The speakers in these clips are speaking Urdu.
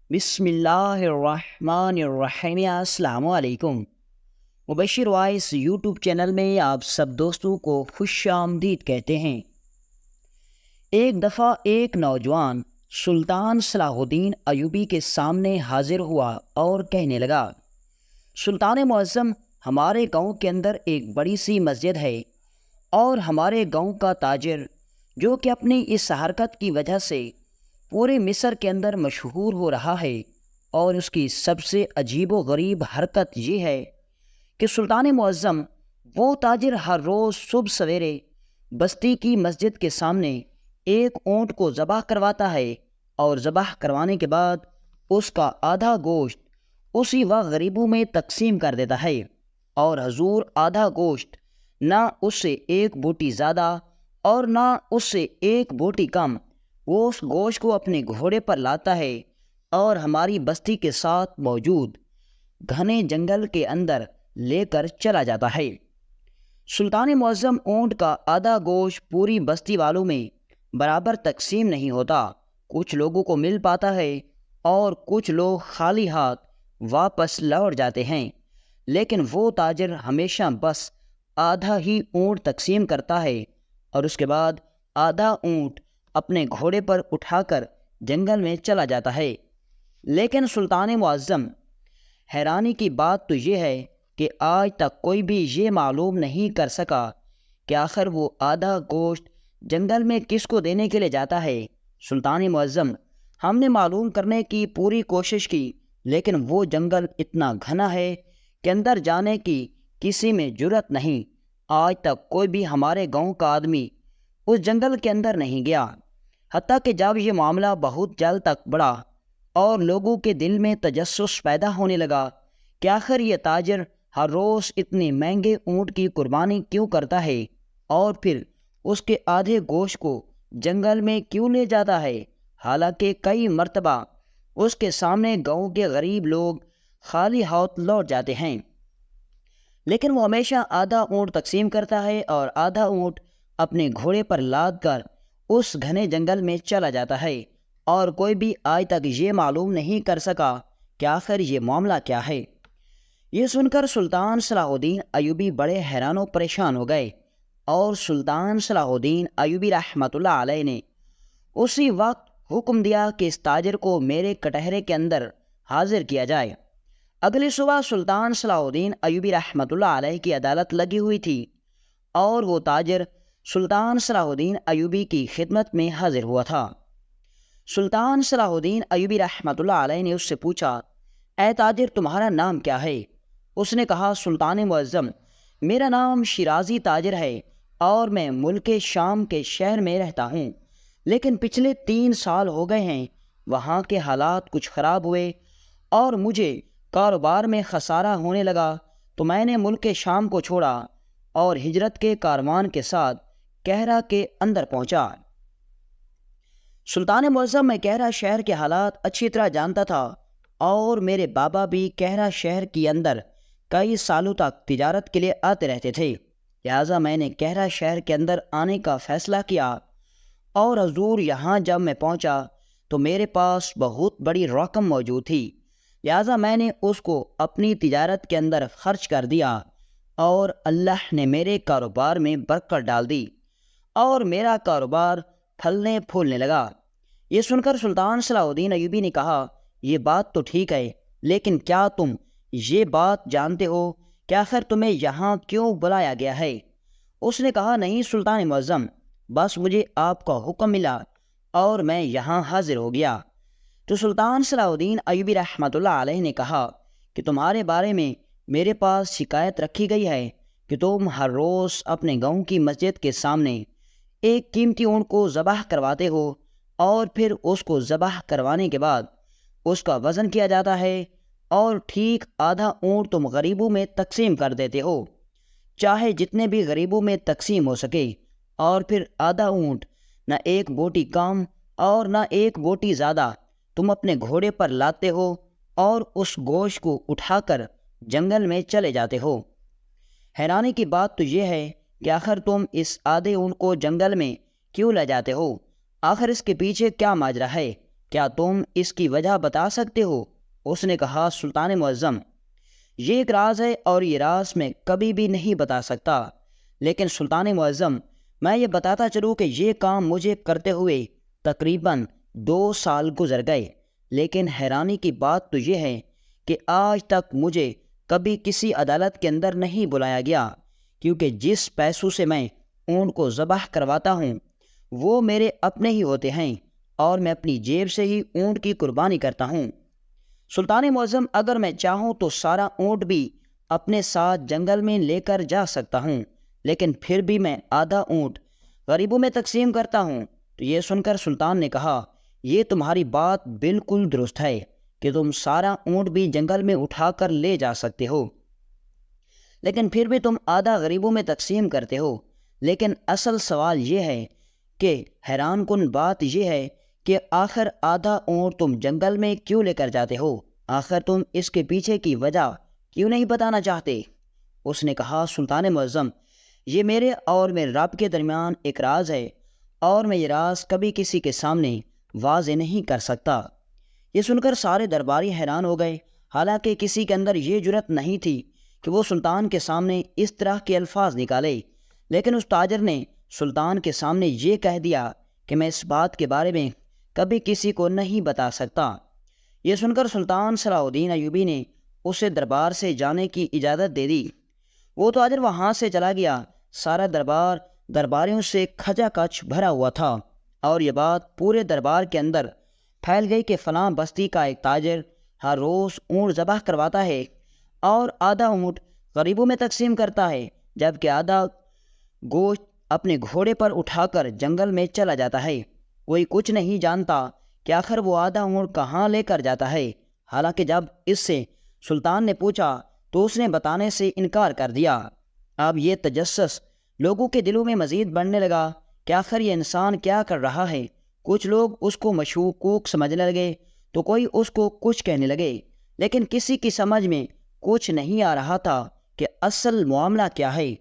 بسم اللہ الرحمن الرحیم۔ السلام علیکم۔ مبشر وائس یوٹیوب چینل میں آپ سب دوستوں کو خوش آمدید کہتے ہیں۔ ایک دفعہ ایک نوجوان سلطان صلاح الدین ایوبی کے سامنے حاضر ہوا اور کہنے لگا، سلطان معظم، ہمارے گاؤں کے اندر ایک بڑی سی مسجد ہے اور ہمارے گاؤں کا تاجر جو کہ اپنی اس حرکت کی وجہ سے پورے مصر کے اندر مشہور ہو رہا ہے، اور اس کی سب سے عجیب و غریب حرکت یہ ہے کہ سلطان معظم وہ تاجر ہر روز صبح سویرے بستی کی مسجد کے سامنے ایک اونٹ کو ذبح کرواتا ہے، اور ذبح کروانے کے بعد اس کا آدھا گوشت اسی وقت غریبوں میں تقسیم کر دیتا ہے، اور حضور آدھا گوشت نہ اس سے ایک بوٹی زیادہ اور نہ اس سے ایک بوٹی کم، وہ اس گوشت کو اپنے گھوڑے پر لاتا ہے اور ہماری بستی کے ساتھ موجود گھنے جنگل کے اندر لے کر چلا جاتا ہے۔ سلطان معظم اونٹ کا آدھا گوشت پوری بستی والوں میں برابر تقسیم نہیں ہوتا، کچھ لوگوں کو مل پاتا ہے اور کچھ لوگ خالی ہاتھ واپس لوٹ جاتے ہیں، لیکن وہ تاجر ہمیشہ بس آدھا ہی اونٹ تقسیم کرتا ہے، اور اس کے بعد آدھا اونٹ اپنے گھوڑے پر اٹھا کر جنگل میں چلا جاتا ہے۔ لیکن سلطان معظم، حیرانی کی بات تو یہ ہے کہ آج تک کوئی بھی یہ معلوم نہیں کر سکا کہ آخر وہ آدھا گوشت جنگل میں کس کو دینے کے لیے جاتا ہے۔ سلطان معظم، ہم نے معلوم کرنے کی پوری کوشش کی، لیکن وہ جنگل اتنا گھنا ہے کہ اندر جانے کی کسی میں جرت نہیں۔ آج تک کوئی بھی ہمارے گاؤں کا آدمی اس جنگل کے اندر نہیں گیا، حتیٰ کہ جب یہ معاملہ بہت جلد تک بڑھا اور لوگوں کے دل میں تجسس پیدا ہونے لگا کہ آخر یہ تاجر ہر روز اتنے مہنگے اونٹ کی قربانی کیوں کرتا ہے، اور پھر اس کے آدھے گوشت کو جنگل میں کیوں لے جاتا ہے، حالانکہ کئی مرتبہ اس کے سامنے گاؤں کے غریب لوگ خالی ہاتھ لوٹ جاتے ہیں، لیکن وہ ہمیشہ آدھا اونٹ تقسیم کرتا ہے اور آدھا اونٹ اپنے گھوڑے پر لاد کر اس گھنے جنگل میں چلا جاتا ہے، اور کوئی بھی آج تک یہ معلوم نہیں کر سکا کہ آخر یہ معاملہ کیا ہے۔ یہ سن کر سلطان صلاح الدین ایوبی بڑے حیران و پریشان ہو گئے، اور سلطان صلاح الدین ایوبی رحمۃ اللہ علیہ نے اسی وقت حکم دیا کہ اس تاجر کو میرے کٹہرے کے اندر حاضر کیا جائے۔ اگلی صبح سلطان صلاح الدین ایوبی رحمۃ اللہ علیہ کی عدالت لگی ہوئی تھی، اور وہ تاجر سلطان صلاح الدین ایوبی کی خدمت میں حاضر ہوا تھا۔ سلطان صلاح الدین ایوبی رحمۃ اللہ علیہ نے اس سے پوچھا، اے تاجر، تمہارا نام کیا ہے؟ اس نے کہا، سلطان معظم، میرا نام شیرازی تاجر ہے اور میں ملک شام کے شہر میں رہتا ہوں، لیکن پچھلے 3 سال ہو گئے ہیں وہاں کے حالات کچھ خراب ہوئے اور مجھے کاروبار میں خسارہ ہونے لگا، تو میں نے ملک شام کو چھوڑا اور ہجرت کے کاروان کے ساتھ کہرہ کے اندر پہنچا۔ سلطان معظم، میں کہرہ شہر کے حالات اچھی طرح جانتا تھا، اور میرے بابا بھی کہرہ شہر کے اندر کئی سالوں تک تجارت کے لیے آتے رہتے تھے، لہٰذا میں نے کہرہ شہر کے اندر آنے کا فیصلہ کیا، اور حضور یہاں جب میں پہنچا تو میرے پاس بہت بڑی رقم موجود تھی، لہٰذا میں نے اس کو اپنی تجارت کے اندر خرچ کر دیا، اور اللہ نے میرے کاروبار میں برکت ڈال دی اور میرا کاروبار پھلنے پھولنے لگا۔ یہ سن کر سلطان صلاح الدین ایوبی نے کہا، یہ بات تو ٹھیک ہے، لیکن کیا تم یہ بات جانتے ہو کہ آخر تمہیں یہاں کیوں بلایا گیا ہے؟ اس نے کہا، نہیں سلطان معظم، بس مجھے آپ کا حکم ملا اور میں یہاں حاضر ہو گیا۔ تو سلطان صلاح الدین ایوبی رحمۃ اللہ علیہ نے کہا کہ تمہارے بارے میں میرے پاس شکایت رکھی گئی ہے کہ تم ہر روز اپنے گاؤں کی مسجد کے سامنے ایک قیمتی اونٹ کو ذبح کرواتے ہو، اور پھر اس کو ذبح کروانے کے بعد اس کا وزن کیا جاتا ہے، اور ٹھیک آدھا اونٹ تم غریبوں میں تقسیم کر دیتے ہو، چاہے جتنے بھی غریبوں میں تقسیم ہو سکے، اور پھر آدھا اونٹ نہ ایک بوٹی کم اور نہ ایک بوٹی زیادہ تم اپنے گھوڑے پر لاتے ہو، اور اس گوشت کو اٹھا کر جنگل میں چلے جاتے ہو۔ حیرانی کی بات تو یہ ہے کہ آخر تم اس آدھے اونٹ کو جنگل میں کیوں لے جاتے ہو؟ آخر اس کے پیچھے کیا ماجرا ہے؟ کیا تم اس کی وجہ بتا سکتے ہو؟ اس نے کہا سلطان معظم، یہ ایک راز ہے اور یہ راز میں کبھی بھی نہیں بتا سکتا، لیکن سلطان معظم میں یہ بتاتا چلوں کہ یہ کام مجھے کرتے ہوئے تقریباً 2 سال گزر گئے، لیکن حیرانی کی بات تو یہ ہے کہ آج تک مجھے کبھی کسی عدالت کے اندر نہیں بلایا گیا، کیونکہ جس پیسوں سے میں اونٹ کو ذبح کرواتا ہوں وہ میرے اپنے ہی ہوتے ہیں اور میں اپنی جیب سے ہی اونٹ کی قربانی کرتا ہوں۔ سلطان معظم، اگر میں چاہوں تو سارا اونٹ بھی اپنے ساتھ جنگل میں لے کر جا سکتا ہوں، لیکن پھر بھی میں آدھا اونٹ غریبوں میں تقسیم کرتا ہوں۔ تو یہ سن کر سلطان نے کہا، یہ تمہاری بات بالکل درست ہے کہ تم سارا اونٹ بھی جنگل میں اٹھا کر لے جا سکتے ہو، لیکن پھر بھی تم آدھا غریبوں میں تقسیم کرتے ہو۔ لیکن اصل سوال یہ ہے کہ حیران کن بات یہ ہے کہ آخر آدھا اونٹ تم جنگل میں کیوں لے کر جاتے ہو؟ آخر تم اس کے پیچھے کی وجہ کیوں نہیں بتانا چاہتے؟ اس نے کہا سلطان معظم، یہ میرے اور میرے رب کے درمیان ایک راز ہے اور میں یہ راز کبھی کسی کے سامنے واضح نہیں کر سکتا۔ یہ سن کر سارے درباری حیران ہو گئے، حالانکہ کسی کے اندر یہ جرأت نہیں تھی کہ وہ سلطان کے سامنے اس طرح کے الفاظ نکالے، لیکن اس تاجر نے سلطان کے سامنے یہ کہہ دیا کہ میں اس بات کے بارے میں کبھی کسی کو نہیں بتا سکتا۔ یہ سن کر سلطان صلاح الدین ایوبی نے اسے دربار سے جانے کی اجازت دے دی۔ وہ تاجر وہاں سے چلا گیا۔ سارا دربار درباریوں سے کھچا کچ بھرا ہوا تھا اور یہ بات پورے دربار کے اندر پھیل گئی کہ فلاں بستی کا ایک تاجر ہر روز اونٹ ذبح کرواتا ہے اور آدھا اونٹ غریبوں میں تقسیم کرتا ہے، جبکہ آدھا گوشت اپنے گھوڑے پر اٹھا کر جنگل میں چلا جاتا ہے۔ کوئی کچھ نہیں جانتا کہ آخر وہ آدھا اونٹ کہاں لے کر جاتا ہے۔ حالانکہ جب اس سے سلطان نے پوچھا تو اس نے بتانے سے انکار کر دیا۔ اب یہ تجسس لوگوں کے دلوں میں مزید بڑھنے لگا کہ آخر یہ انسان کیا کر رہا ہے۔ کچھ لوگ اس کو مشکوک سمجھنے لگے تو کوئی اس کو کچھ کہنے لگے، لیکن کسی کی سمجھ میں کچھ نہیں آ رہا تھا کہ اصل معاملہ کیا ہے۔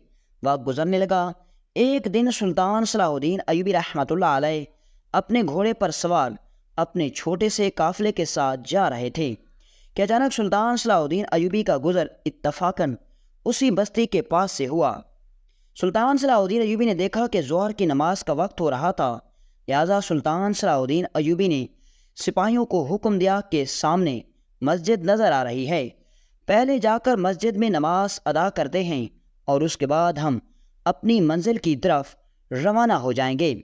وقت گزرنے لگا۔ ایک دن سلطان صلاح الدین ایوبی رحمۃ اللہ علیہ اپنے گھوڑے پر سوار اپنے چھوٹے سے قافلے کے ساتھ جا رہے تھے کہ اچانک سلطان صلاح الدین ایوبی کا گزر اتفاقاً اسی بستی کے پاس سے ہوا۔ سلطان صلاح الدین ایوبی نے دیکھا کہ ظہر کی نماز کا وقت ہو رہا تھا، لہٰذا سلطان صلاح الدین ایوبی نے سپاہیوں کو حکم دیا کہ سامنے مسجد نظر آ رہی ہے، پہلے جا کر مسجد میں نماز ادا کرتے ہیں اور اس کے بعد ہم اپنی منزل کی طرف روانہ ہو جائیں گے۔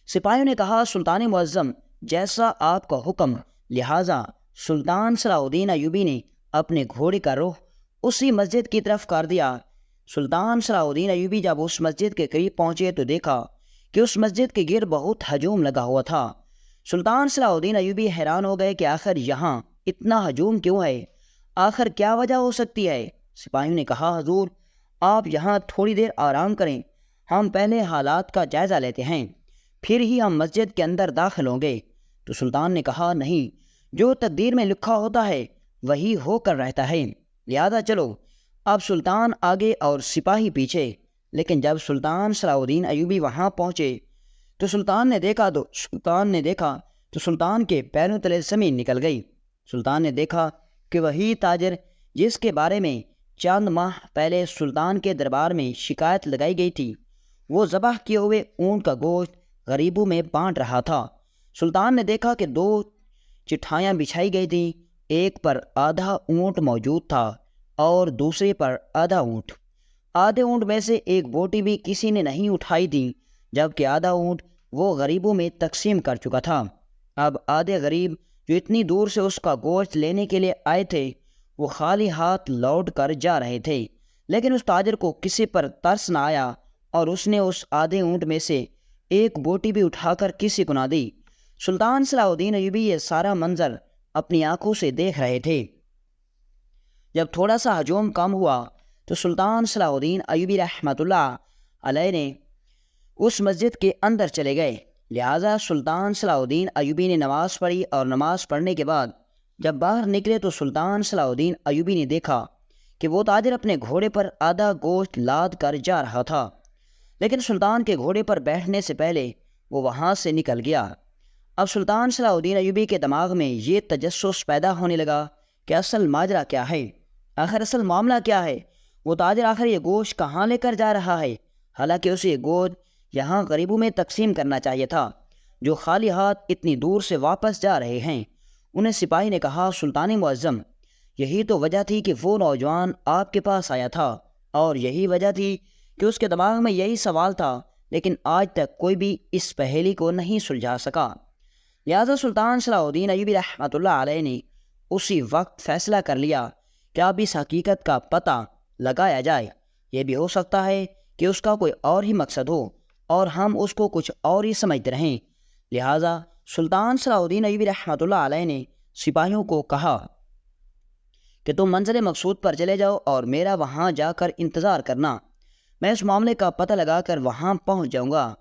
سپاہیوں نے کہا سلطان معظم، جیسا آپ کا حکم۔ لہٰذا سلطان صلاح الدین ایوبی نے اپنے گھوڑے کا رخ اسی مسجد کی طرف کر دیا۔ سلطان صلاح الدین ایوبی جب اس مسجد کے قریب پہنچے تو دیکھا کہ اس مسجد کے گرد بہت ہجوم لگا ہوا تھا۔ سلطان صلاح الدین ایوبی حیران ہو گئے کہ آخر یہاں اتنا ہجوم کیوں ہے، آخر کیا وجہ ہو سکتی ہے؟ سپاہیوں نے کہا حضور، آپ یہاں تھوڑی دیر آرام کریں، ہم پہلے حالات کا جائزہ لیتے ہیں، پھر ہی ہم مسجد کے اندر داخل ہوں گے۔ تو سلطان نے کہا نہیں، جو تقدیر میں لکھا ہوتا ہے وہی ہو کر رہتا ہے، لہذا چلو۔ اب سلطان آگے اور سپاہی پیچھے۔ لیکن جب سلطان صلاح الدین ایوبی وہاں پہنچے تو سلطان نے دیکھا تو سلطان کے پیروں تلے زمین نکل گئی۔ سلطان نے دیکھا کہ وہی تاجر جس کے بارے میں چند ماہ پہلے سلطان کے دربار میں شکایت لگائی گئی تھی، وہ ذبح کیے ہوئے اونٹ کا گوشت غریبوں میں بانٹ رہا تھا۔ سلطان نے دیکھا کہ 2 چٹھائیاں بچھائی گئی تھیں، ایک پر آدھا اونٹ موجود تھا اور دوسرے پر آدھا اونٹ۔ آدھے اونٹ میں سے ایک بوٹی بھی کسی نے نہیں اٹھائی تھی، جبکہ آدھا اونٹ وہ غریبوں میں تقسیم کر چکا تھا۔ اب آدھے غریب جو اتنی دور سے اس کا گوشت لینے کے لیے آئے تھے وہ خالی ہاتھ لوٹ کر جا رہے تھے، لیکن اس تاجر کو کسی پر ترس نہ آیا اور اس نے اس آدھے اونٹ میں سے ایک بوٹی بھی اٹھا کر کسی کو نہ دی۔ سلطان صلاح الدین ایوبی یہ سارا منظر اپنی آنکھوں سے دیکھ رہے تھے۔ جب تھوڑا سا ہجوم کم ہوا تو سلطان صلاح الدین ایوبی رحمۃ اللہ علیہ نے اس مسجد کے اندر چلے گئے۔ لہٰذا سلطان صلاح الدین ایوبی نے نماز پڑھی اور نماز پڑھنے کے بعد جب باہر نکلے تو سلطان صلاح الدین ایوبی نے دیکھا کہ وہ تاجر اپنے گھوڑے پر آدھا گوشت لاد کر جا رہا تھا، لیکن سلطان کے گھوڑے پر بیٹھنے سے پہلے وہ وہاں سے نکل گیا۔ اب سلطان صلاح الدین ایوبی کے دماغ میں یہ تجسس پیدا ہونے لگا کہ اصل ماجرا کیا ہے، آخر اصل معاملہ کیا ہے، وہ تاجر آخر یہ گوشت کہاں لے کر جا رہا ہے؟ حالانکہ اسے یہ گوشت یہاں غریبوں میں تقسیم کرنا چاہیے تھا جو خالی ہاتھ اتنی دور سے واپس جا رہے ہیں۔ انہیں سپاہی نے کہا، سلطان معظم، یہی تو وجہ تھی کہ وہ نوجوان آپ کے پاس آیا تھا، اور یہی وجہ تھی کہ اس کے دماغ میں یہی سوال تھا، لیکن آج تک کوئی بھی اس پہیلی کو نہیں سلجھا سکا۔ لہٰذا سلطان صلاح الدین ایوبی رحمۃ اللہ علیہ نے اسی وقت فیصلہ کر لیا کہ اب اس حقیقت کا پتہ لگایا جائے۔ یہ بھی ہو سکتا ہے کہ اس کا کوئی اور ہی مقصد ہو اور ہم اس کو کچھ اور ہی سمجھتے رہیں۔ لہٰذا سلطان صلاح الدین ایوبی رحمۃ اللہ علیہ نے سپاہیوں کو کہا کہ تم منزل مقصود پر چلے جاؤ اور میرا وہاں جا کر انتظار کرنا، میں اس معاملے کا پتہ لگا کر وہاں پہنچ جاؤں گا۔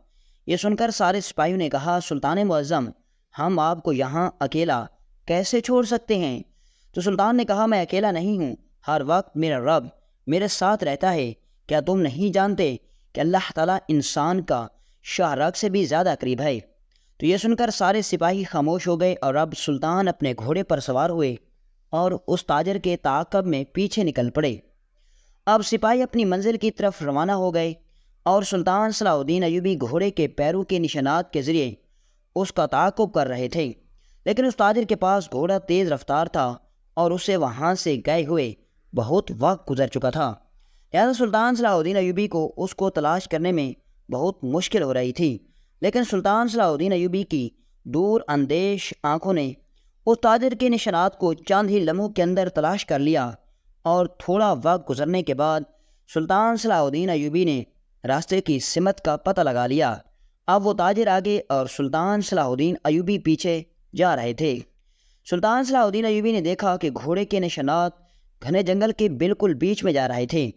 یہ سن کر سارے سپاہیوں نے کہا، سلطان معظم، ہم آپ کو یہاں اکیلا کیسے چھوڑ سکتے ہیں؟ تو سلطان نے کہا، میں اکیلا نہیں ہوں، ہر وقت میرا رب میرے ساتھ رہتا ہے۔ کیا تم نہیں جانتے کہ اللہ تعالیٰ انسان کا شاہ رگ سے بھی زیادہ قریب ہے؟ تو یہ سن کر سارے سپاہی خاموش ہو گئے اور اب سلطان اپنے گھوڑے پر سوار ہوئے اور اس تاجر کے تعاقب میں پیچھے نکل پڑے۔ اب سپاہی اپنی منزل کی طرف روانہ ہو گئے اور سلطان صلاح الدین ایوبی گھوڑے کے پیروں کے نشانات کے ذریعے اس کا تعاقب کر رہے تھے، لیکن اس تاجر کے پاس گھوڑا تیز رفتار تھا اور اسے وہاں سے گئے ہوئے بہت وقت گزر چکا تھا۔ لہٰذا سلطان صلاح الدین ایوبی کو اس کو تلاش کرنے میں بہت مشکل ہو رہی تھی، لیکن سلطان صلاح الدین ایوبی کی دور اندیش آنکھوں نے اس تاجر کے نشانات کو چند ہی لمحوں کے اندر تلاش کر لیا، اور تھوڑا وقت گزرنے کے بعد سلطان صلاح الدین ایوبی نے راستے کی سمت کا پتہ لگا لیا۔ اب وہ تاجر آگے اور سلطان صلاح الدین ایوبی پیچھے جا رہے تھے۔ سلطان صلاح الدین ایوبی نے دیکھا کہ گھوڑے کے نشانات گھنے جنگل کے بالکل بیچ میں جا رہے تھے۔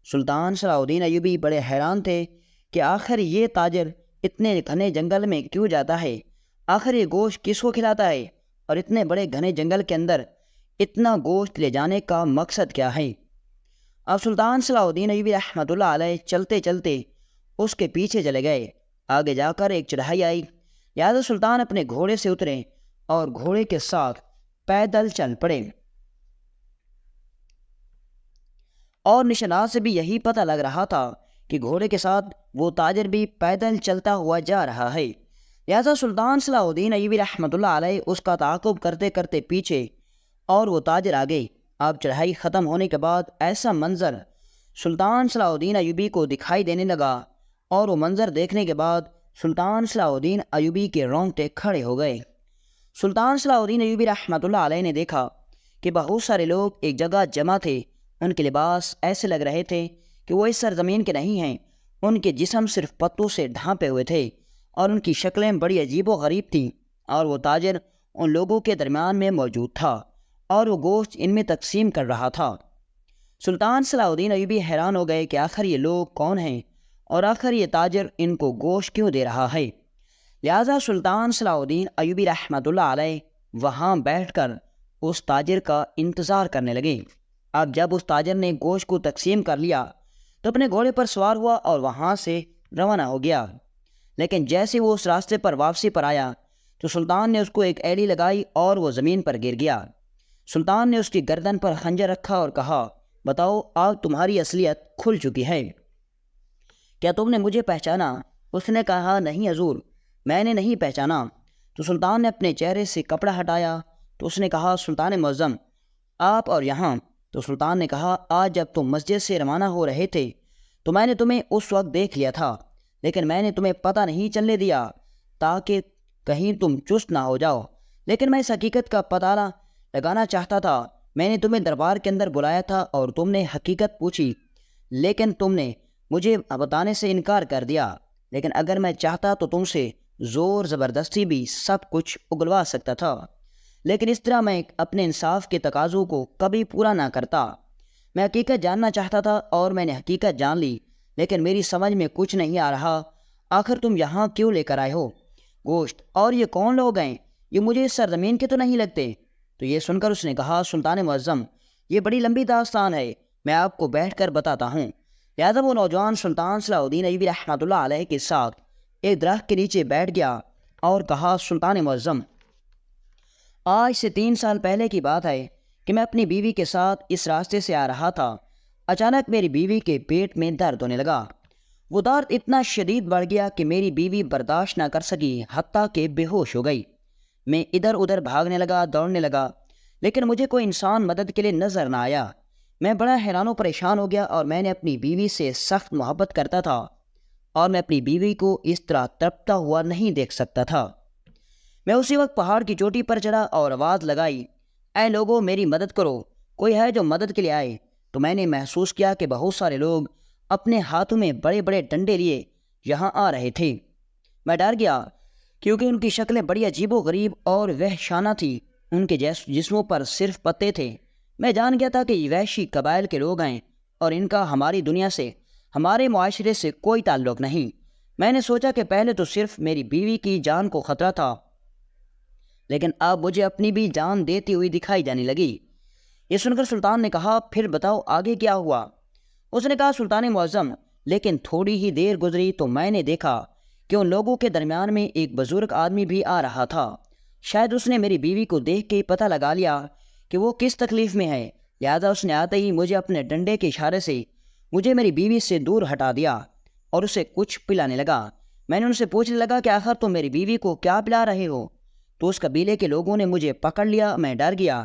سلطان صلاح الدین ایوبی بڑے حیران تھے کہ آخر یہ تاجر اتنے گھنے جنگل میں کیوں جاتا ہے، آخر یہ گوشت کس کو کھلاتا ہے، اور اتنے بڑے گھنے جنگل کے اندر اتنا گوشت لے جانے کا مقصد کیا ہے؟ اب سلطان صلاح الدین ایوبی رحمۃ اللہ علیہ چلتے چلتے اس کے پیچھے چلے گئے۔ آگے جا کر ایک چڑھائی آئی، لہٰذا سلطان اپنے گھوڑے سے اترے اور گھوڑے کے ساتھ پیدل چل پڑے، اور نشانات سے بھی یہی پتہ لگ رہا تھا کہ گھوڑے کے ساتھ وہ تاجر بھی پیدل چلتا ہوا جا رہا ہے۔ لہٰذا سلطان صلاح الدین ایوبی رحمۃ اللہ علیہ اس کا تعاقب کرتے کرتے پیچھے اور وہ تاجر آگے۔ اب چڑھائی ختم ہونے کے بعد ایسا منظر سلطان صلاح الدین ایوبی کو دکھائی دینے لگا، اور وہ منظر دیکھنے کے بعد سلطان صلاح الدین ایوبی کے رونگٹے کھڑے ہو گئے۔ سلطان صلاح الدین ایوبی رحمۃ اللہ علیہ نے دیکھا کہ بہت سارے لوگ ایک جگہ جمع تھے۔ ان کے لباس ایسے لگ رہے تھے کہ وہ اس سرزمین کے نہیں ہیں، ان کے جسم صرف پتوں سے ڈھانپے ہوئے تھے، اور ان کی شکلیں بڑی عجیب و غریب تھیں، اور وہ تاجر ان لوگوں کے درمیان میں موجود تھا اور وہ گوشت ان میں تقسیم کر رہا تھا۔ سلطان صلاح الدین ایوبی حیران ہو گئے کہ آخر یہ لوگ کون ہیں اور آخر یہ تاجر ان کو گوشت کیوں دے رہا ہے۔ لہٰذا سلطان صلاح الدین ایوبی رحمۃ اللہ علیہ وہاں بیٹھ کر اس تاجر کا انتظار کرنے لگے۔ اب جب اس تاجر نے گوشت کو تقسیم کر لیا تو اپنے گھوڑے پر سوار ہوا اور وہاں سے روانہ ہو گیا، لیکن جیسے وہ اس راستے پر واپسی پر آیا تو سلطان نے اس کو ایک ایڑی لگائی اور وہ زمین پر گر گیا۔ سلطان نے اس کی گردن پر خنجر رکھا اور کہا، بتاؤ اب تمہاری اصلیت کھل چکی ہے، کیا تم نے مجھے پہچانا؟ اس نے کہا، نہیں حضور، میں نے نہیں پہچانا۔ تو سلطان نے اپنے چہرے سے کپڑا ہٹایا تو اس نے کہا، سلطان معظم، آپ اور یہاں؟ تو سلطان نے کہا، آج جب تم مسجد سے روانہ ہو رہے تھے تو میں نے تمہیں اس وقت دیکھ لیا تھا، لیکن میں نے تمہیں پتہ نہیں چلنے دیا تاکہ کہیں تم چست نہ ہو جاؤ، لیکن میں اس حقیقت کا پتہ لگانا چاہتا تھا۔ میں نے تمہیں دربار کے اندر بلایا تھا اور تم نے حقیقت پوچھی، لیکن تم نے مجھے بتانے سے انکار کر دیا، لیکن اگر میں چاہتا تو تم سے زور زبردستی بھی سب کچھ اگلوا سکتا تھا، لیکن اس طرح میں اپنے انصاف کے تقاضوں کو کبھی پورا نہ کرتا۔ میں حقیقت جاننا چاہتا تھا اور میں نے حقیقت جان لی، لیکن میری سمجھ میں کچھ نہیں آ رہا، آخر تم یہاں کیوں لے کر آئے ہو گوشت، اور یہ کون لوگ ہیں؟ یہ مجھے اس سرزمین کے تو نہیں لگتے۔ تو یہ سن کر اس نے کہا، سلطان معظم، یہ بڑی لمبی داستان ہے، میں آپ کو بیٹھ کر بتاتا ہوں۔ لہٰذا وہ نوجوان سلطان صلاح الدین ایوبی رحمۃ اللہ علیہ کے ساتھ ایک درخت کے نیچے بیٹھ گیا اور کہا، سلطان معظم، آج سے 3 سال پہلے کی بات ہے کہ میں اپنی بیوی کے ساتھ اس راستے سے آ رہا تھا۔ اچانک میری بیوی کے پیٹ میں درد ہونے لگا۔ وہ درد اتنا شدید بڑھ گیا کہ میری بیوی برداشت نہ کر سکی، حتیٰ کہ بے ہوش ہو گئی۔ میں ادھر ادھر بھاگنے لگا، دوڑنے لگا، لیکن مجھے کوئی انسان مدد کے لیے نظر نہ آیا۔ میں بڑا حیران و پریشان ہو گیا اور میں نے اپنی بیوی سے سخت محبت کرتا تھا اور میں اپنی بیوی کو اس طرح تڑپتا ہوا نہیں دیکھ سکتا تھا۔ میں اسی وقت پہاڑ کی چوٹی پر چڑھا اور آواز لگائی، اے لوگوں، میری مدد کرو، کوئی ہے جو مدد کے لیے آئے؟ تو میں نے محسوس کیا کہ بہت سارے لوگ اپنے ہاتھوں میں بڑے بڑے ڈنڈے لیے یہاں آ رہے تھے۔ میں ڈر گیا کیونکہ ان کی شکلیں بڑی عجیب و غریب اور وحشانہ تھیں۔ ان کے جسموں پر صرف پتے تھے۔ میں جان گیا تھا کہ یہ وحشی قبائل کے لوگ ہیں اور ان کا ہماری دنیا سے، ہمارے معاشرے سے کوئی تعلق نہیں۔ میں نے سوچا کہ پہلے تو صرف میری بیوی کی جان کو خطرہ تھا، لیکن اب مجھے اپنی بھی جان دیتی ہوئی دکھائی جانے لگی۔ یہ سن کر سلطان نے کہا، پھر بتاؤ آگے کیا ہوا؟ اس نے کہا، سلطان معظم، لیکن تھوڑی ہی دیر گزری تو میں نے دیکھا کہ ان لوگوں کے درمیان میں ایک بزرگ آدمی بھی آ رہا تھا۔ شاید اس نے میری بیوی کو دیکھ کے پتہ لگا لیا کہ وہ کس تکلیف میں ہے، لہٰذا اس نے آتے ہی مجھے اپنے ڈنڈے کے اشارے سے مجھے میری بیوی سے دور ہٹا دیا اور اسے کچھ پلانے لگا۔ میں نے ان سے پوچھنے لگا کہ آخر تم میری بیوی کو کیا پلا رہے ہو؟ تو اس قبیلے کے لوگوں نے مجھے پکڑ لیا۔ میں ڈر گیا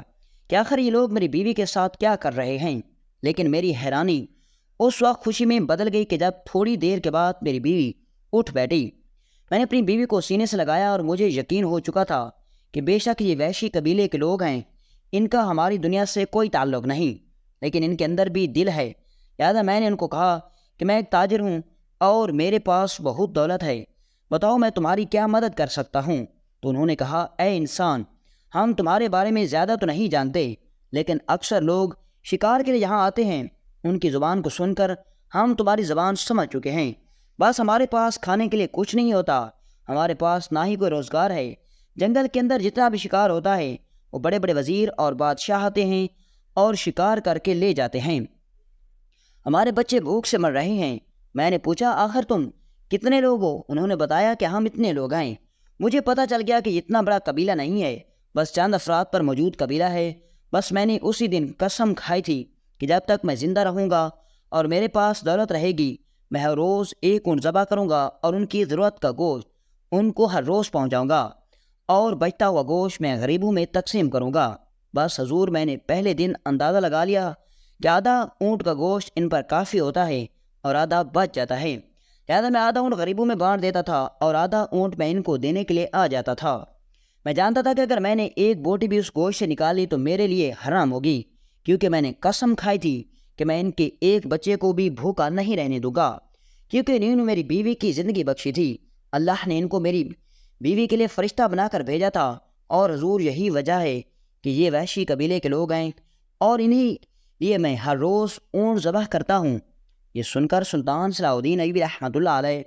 کہ آخر یہ لوگ میری بیوی کے ساتھ کیا کر رہے ہیں، لیکن میری حیرانی اس وقت خوشی میں بدل گئی کہ جب تھوڑی دیر کے بعد میری بیوی اٹھ بیٹھی۔ میں نے اپنی بیوی کو سینے سے لگایا اور مجھے یقین ہو چکا تھا کہ بے شک یہ وحشی قبیلے کے لوگ ہیں، ان کا ہماری دنیا سے کوئی تعلق نہیں، لیکن ان کے اندر بھی دل ہے۔ لہٰذا میں نے ان کو کہا کہ میں ایک تاجر ہوں اور میرے پاس بہت دولت ہے، بتاؤ میں تمہاری کیا مدد کر سکتا ہوں؟ تو انہوں نے کہا، اے انسان، ہم تمہارے بارے میں زیادہ تو نہیں جانتے، لیکن اکثر لوگ شکار کے لیے یہاں آتے ہیں، ان کی زبان کو سن کر ہم تمہاری زبان سمجھ چکے ہیں۔ بس ہمارے پاس کھانے کے لیے کچھ نہیں ہوتا، ہمارے پاس نہ ہی کوئی روزگار ہے۔ جنگل کے اندر جتنا بھی شکار ہوتا ہے وہ بڑے بڑے وزیر اور بادشاہ آتے ہیں اور شکار کر کے لے جاتے ہیں۔ ہمارے بچے بھوک سے مر رہے ہیں۔ میں نے پوچھا، آخر تم کتنے لوگ ہو؟ انہوں نے بتایا کہ ہم اتنے لوگ ہیں۔ مجھے پتہ چل گیا کہ اتنا بڑا قبیلہ نہیں ہے، بس چند افراد پر موجود قبیلہ ہے۔ بس میں نے اسی دن قسم کھائی تھی کہ جب تک میں زندہ رہوں گا اور میرے پاس دولت رہے گی، میں ہر روز ایک اونٹ ذبح کروں گا اور ان کی ضرورت کا گوشت ان کو ہر روز پہنچاؤں گا اور بچتا ہوا گوشت میں غریبوں میں تقسیم کروں گا۔ بس حضور، میں نے پہلے دن اندازہ لگا لیا کہ آدھا اونٹ کا گوشت ان پر کافی ہوتا ہے اور آدھا بچ جاتا ہے، لہٰذا میں آدھا اونٹ غریبوں میں بانٹ دیتا تھا اور آدھا اونٹ میں ان کو دینے کے لیے آ جاتا تھا۔ میں جانتا تھا کہ اگر میں نے ایک بوٹی بھی اس گوشت سے نکالی تو میرے لیے حرام ہوگی، کیونکہ میں نے قسم کھائی تھی کہ میں ان کے ایک بچے کو بھی بھوکا نہیں رہنے دوں گا، کیونکہ انہوں نے میری بیوی کی زندگی بخشی تھی۔ اللہ نے ان کو میری بیوی کے لیے فرشتہ بنا کر بھیجا تھا، اور حضور یہی وجہ ہے کہ یہ وحشی قبیلے کے لوگ ہیں اور انہی لیے میں ہر روز اونٹ ذبح کرتا ہوں۔ یہ سن کر سلطان صلاح الدین ایوبی رحمۃ اللہ علیہ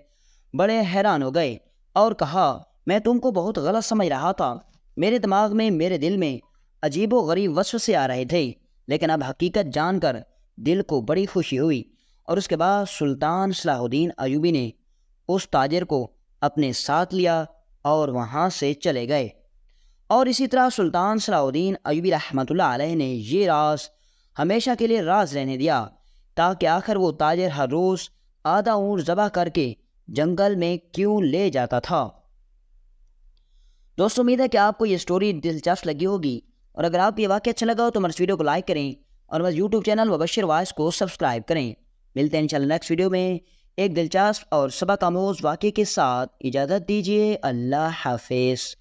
بڑے حیران ہو گئے اور کہا، میں تم کو بہت غلط سمجھ رہا تھا، میرے دماغ میں، میرے دل میں عجیب و غریب وسوسے آ رہے تھے، لیکن اب حقیقت جان کر دل کو بڑی خوشی ہوئی۔ اور اس کے بعد سلطان صلاح الدین ایوبی نے اس تاجر کو اپنے ساتھ لیا اور وہاں سے چلے گئے۔ اور اسی طرح سلطان صلاح الدین ایوبی رحمۃ اللہ علیہ نے یہ راز ہمیشہ کے لیے راز رہنے دیا، تاکہ آخر وہ تاجر ہر روز آدھا اونٹ ذبح کر کے جنگل میں کیوں لے جاتا تھا۔ دوستو، امید ہے کہ آپ کو یہ سٹوری دلچسپ لگی ہوگی، اور اگر آپ کو یہ واقعہ اچھا لگا ہو تو ہمارے ویڈیو کو لائک کریں اور ہمارے یوٹیوب چینل مبشر وائس کو سبسکرائب کریں۔ ملتے ہیں انشاءاللہ نیکسٹ ویڈیو میں ایک دلچسپ اور سبق آموز واقعے کے ساتھ۔ اجازت دیجیے، اللہ حافظ۔